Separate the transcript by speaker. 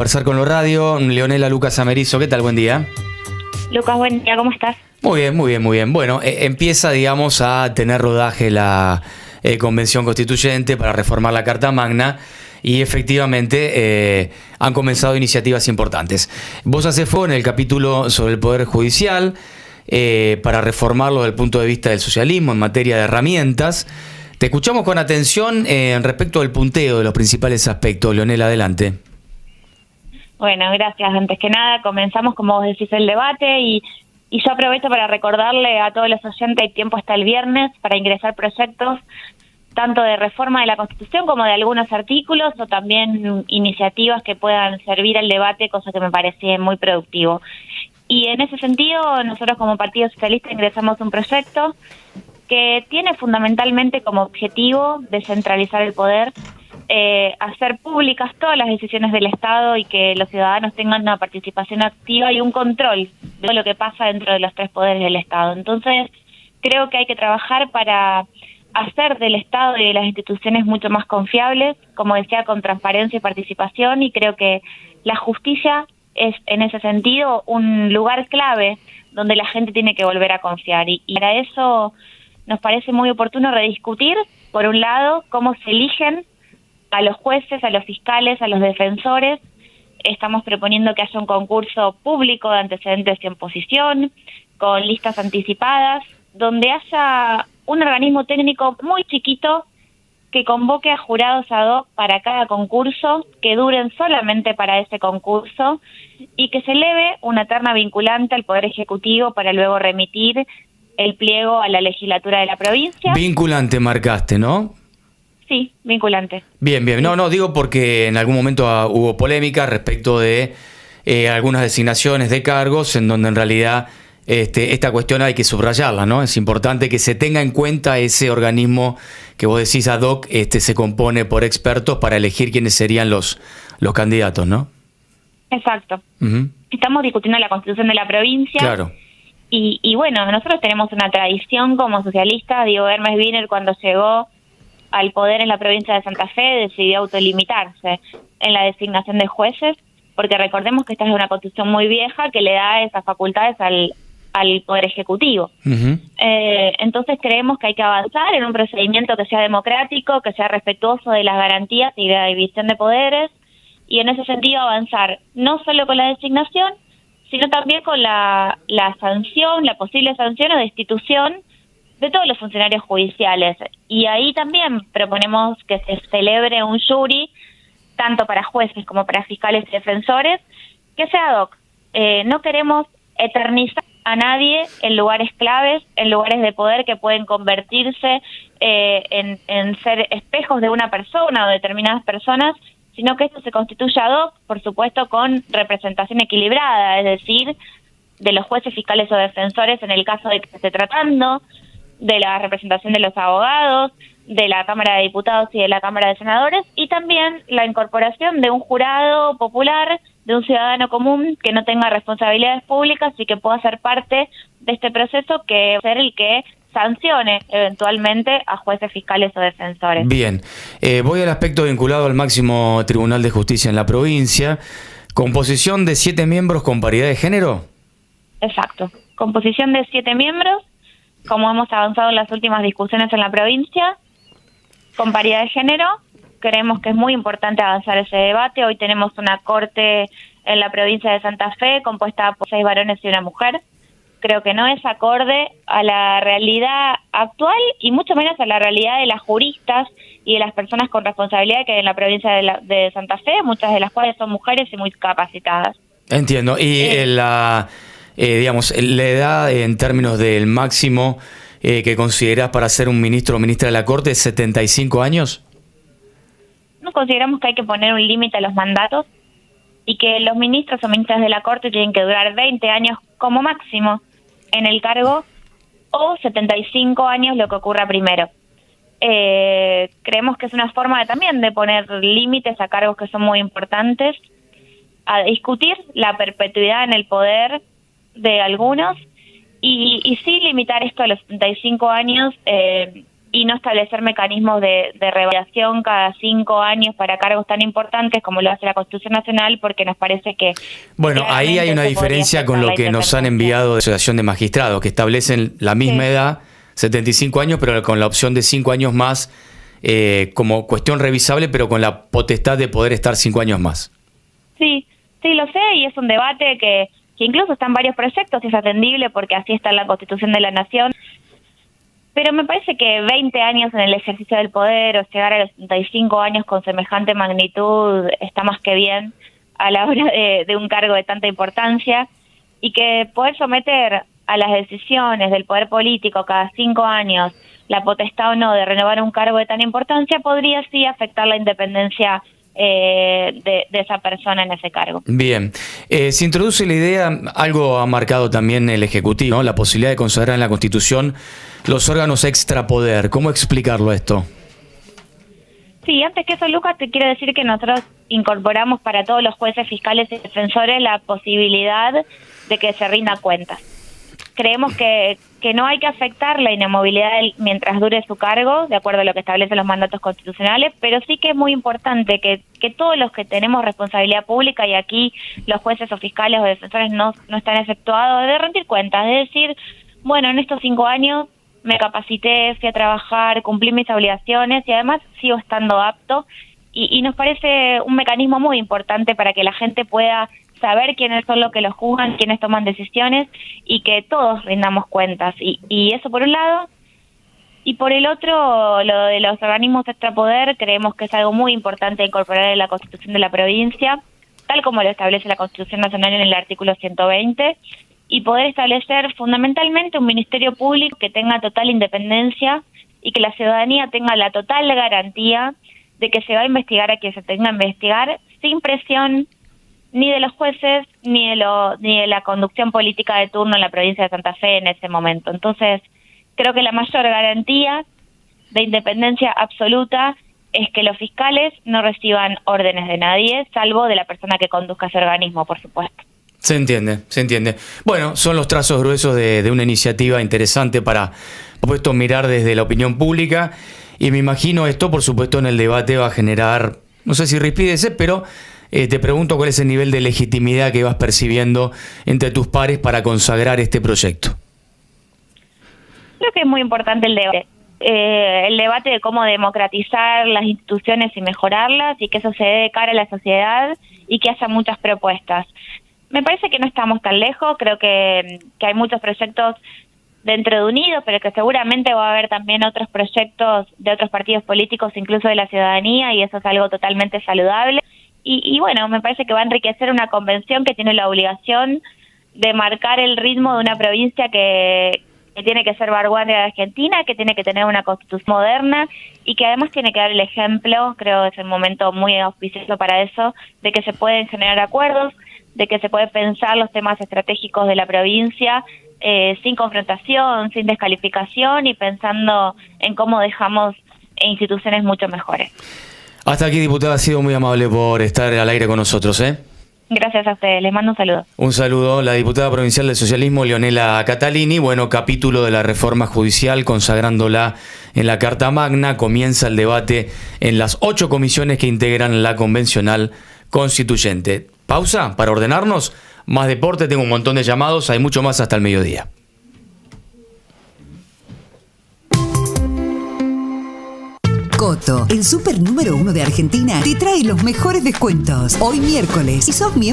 Speaker 1: Conversar con la radio, Leonela Lucas Amerizo, ¿qué tal? Buen día.
Speaker 2: Lucas, buen día, ¿cómo estás?
Speaker 1: Muy bien, muy bien, muy bien. Bueno, empieza, digamos, a tener rodaje la Convención Constituyente para reformar la Carta Magna y efectivamente han comenzado iniciativas importantes. Vos hacés fuego en el capítulo sobre el Poder Judicial para reformarlo desde el punto de vista del socialismo en materia de herramientas. Te escuchamos con atención respecto al punteo de los principales aspectos. Leonela, adelante.
Speaker 2: Bueno, gracias. Antes que nada, comenzamos, como vos decís, el debate y yo aprovecho para recordarle a todos los oyentes, hay tiempo hasta el viernes para ingresar proyectos, tanto de reforma de la Constitución como de algunos artículos o también iniciativas que puedan servir al debate, cosa que me parece muy productivo. Y en ese sentido, nosotros como Partido Socialista ingresamos un proyecto que tiene fundamentalmente como objetivo descentralizar el poder, hacer públicas todas las decisiones del Estado y que los ciudadanos tengan una participación activa y un control de todo lo que pasa dentro de los tres poderes del Estado. Entonces, creo que hay que trabajar para hacer del Estado y de las instituciones mucho más confiables, como decía, con transparencia y participación, y creo que la justicia es, en ese sentido, un lugar clave donde la gente tiene que volver a confiar. Y para eso nos parece muy oportuno rediscutir, por un lado, cómo se eligen a los jueces, a los fiscales, a los defensores. Estamos proponiendo que haya un concurso público de antecedentes y oposición, con listas anticipadas, donde haya un organismo técnico muy chiquito que convoque a jurados ad hoc para cada concurso, que duren solamente para ese concurso, y que se eleve una terna vinculante al Poder Ejecutivo para luego remitir el pliego a la legislatura de la provincia.
Speaker 1: Vinculante marcaste, ¿no?
Speaker 2: Sí, vinculante.
Speaker 1: Bien, bien. No, digo porque en algún momento hubo polémica respecto de algunas designaciones de cargos en donde en realidad esta cuestión hay que subrayarla, ¿no? Es importante que se tenga en cuenta ese organismo que vos decís ad hoc, se compone por expertos para elegir quiénes serían los candidatos, ¿no?
Speaker 2: Exacto.
Speaker 1: Uh-huh.
Speaker 2: Estamos discutiendo la constitución de la provincia.
Speaker 1: Claro.
Speaker 2: Y bueno, nosotros tenemos una tradición como socialistas. Diego Hermes Wiener, cuando llegó al poder en la provincia de Santa Fe, decidió autolimitarse en la designación de jueces, porque recordemos que esta es una constitución muy vieja que le da esas facultades al Poder Ejecutivo.
Speaker 1: Uh-huh.
Speaker 2: Entonces creemos que hay que avanzar en un procedimiento que sea democrático, que sea respetuoso de las garantías y de la división de poderes, y en ese sentido avanzar no solo con la designación, sino también con la sanción, la posible sanción o destitución de todos los funcionarios judiciales. Y ahí también proponemos que se celebre un jury, tanto para jueces como para fiscales y defensores, que sea ad hoc. No queremos eternizar a nadie en lugares claves, en lugares de poder que pueden convertirse en ser espejos de una persona o determinadas personas, sino que esto se constituya ad hoc, por supuesto, con representación equilibrada, es decir, de los jueces, fiscales o defensores en el caso de que se esté tratando, de la representación de los abogados, de la Cámara de Diputados y de la Cámara de Senadores, y también la incorporación de un jurado popular, de un ciudadano común que no tenga responsabilidades públicas y que pueda ser parte de este proceso, que va a ser el que sancione eventualmente a jueces, fiscales o defensores.
Speaker 1: Bien, voy al aspecto vinculado al máximo Tribunal de Justicia en la provincia. ¿Composición de 7 miembros con paridad de género?
Speaker 2: Exacto, composición de 7 miembros, como hemos avanzado en las últimas discusiones en la provincia, con paridad de género. Creemos que es muy importante avanzar ese debate. Hoy tenemos una corte en la provincia de Santa Fe compuesta por 6 varones y una mujer. Creo que no es acorde a la realidad actual y mucho menos a la realidad de las juristas y de las personas con responsabilidad que hay en la provincia de Santa Fe, muchas de las cuales son mujeres y muy capacitadas.
Speaker 1: Entiendo. Y digamos, la edad en términos del máximo que considerás para ser un ministro o ministra de la Corte es 75 años.
Speaker 2: No consideramos que hay que poner un límite a los mandatos y que los ministros o ministras de la Corte tienen que durar 20 años como máximo en el cargo, o 75 años, lo que ocurra primero. Creemos que es una forma también de poner límites a cargos que son muy importantes, a discutir la perpetuidad en el poder de algunos y sí limitar esto a los 75 años y no establecer mecanismos de reevaluación cada 5 años para cargos tan importantes como lo hace la Constitución Nacional, porque nos parece que...
Speaker 1: Bueno, ahí hay una diferencia con lo que nos han enviado de la Asociación de Magistrados, que establecen la misma edad, 75 años, pero con la opción de 5 años más como cuestión revisable, pero con la potestad de poder estar 5 años más.
Speaker 2: Sí, lo sé, y es un debate que incluso está en varios proyectos y es atendible porque así está en la Constitución de la Nación. Pero me parece que 20 años en el ejercicio del poder o llegar a los 65 años con semejante magnitud está más que bien a la hora de un cargo de tanta importancia, y que poder someter a las decisiones del poder político cada 5 años la potestad o no de renovar un cargo de tan importancia podría sí afectar la independencia de esa persona en ese cargo.
Speaker 1: Bien, se introduce la idea, algo ha marcado también el Ejecutivo, ¿no? La posibilidad de consagrar en la Constitución los órganos extrapoder. ¿Cómo explicarlo esto?
Speaker 2: Sí, antes que eso, Lucas, te quiero decir que nosotros incorporamos para todos los jueces, fiscales y defensores la posibilidad de que se rinda cuentas. Creemos que no hay que afectar la inamovilidad mientras dure su cargo, de acuerdo a lo que establecen los mandatos constitucionales, pero sí que es muy importante que todos los que tenemos responsabilidad pública, y aquí los jueces o fiscales o defensores no están exceptuados, de rendir cuentas, de decir, bueno, en estos 5 años me capacité, fui a trabajar, cumplí mis obligaciones y además sigo estando apto, y nos parece un mecanismo muy importante para que la gente pueda saber quiénes son los que los juzgan, quiénes toman decisiones, y que todos rindamos cuentas. Y eso por un lado. Y por el otro, lo de los organismos extrapoder, creemos que es algo muy importante incorporar en la Constitución de la provincia, tal como lo establece la Constitución Nacional en el artículo 120, y poder establecer fundamentalmente un ministerio público que tenga total independencia y que la ciudadanía tenga la total garantía de que se va a investigar a quien se tenga que investigar, sin presión ni de los jueces, ni de la conducción política de turno en la provincia de Santa Fe en ese momento. Entonces, creo que la mayor garantía de independencia absoluta es que los fiscales no reciban órdenes de nadie, salvo de la persona que conduzca ese organismo, por supuesto.
Speaker 1: Se entiende, se entiende. Bueno, son los trazos gruesos de una iniciativa interesante para, por supuesto, mirar desde la opinión pública, y me imagino esto, por supuesto, en el debate va a generar, no sé si rispideces, pero... te pregunto cuál es el nivel de legitimidad que vas percibiendo entre tus pares para consagrar este proyecto.
Speaker 2: Creo que es muy importante el debate de cómo democratizar las instituciones y mejorarlas, y que eso se dé de cara a la sociedad y que haya muchas propuestas. Me parece que no estamos tan lejos, creo que hay muchos proyectos dentro de Unidos, pero que seguramente va a haber también otros proyectos de otros partidos políticos, incluso de la ciudadanía, y eso es algo totalmente saludable. Y bueno, me parece que va a enriquecer una convención que tiene la obligación de marcar el ritmo de una provincia que tiene que ser vanguardia de Argentina, que tiene que tener una constitución moderna y que además tiene que dar el ejemplo. Creo que es el momento muy auspicioso para eso, de que se pueden generar acuerdos, de que se puede pensar los temas estratégicos de la provincia sin confrontación, sin descalificación, y pensando en cómo dejamos instituciones mucho mejores.
Speaker 1: Hasta aquí, diputada, ha sido muy amable por estar al aire con nosotros, ¿eh?
Speaker 2: Gracias a ustedes, les mando un saludo.
Speaker 1: Un saludo, la diputada provincial del socialismo, Leonela Catalini. Bueno, capítulo de la reforma judicial, consagrándola en la Carta Magna. Comienza el debate en las 8 comisiones que integran la convencional constituyente. Pausa para ordenarnos. Más deporte, tengo un montón de llamados, hay mucho más hasta el mediodía.
Speaker 3: Coto, el súper número 1 de Argentina, te trae los mejores descuentos. Hoy miércoles, si sos miembro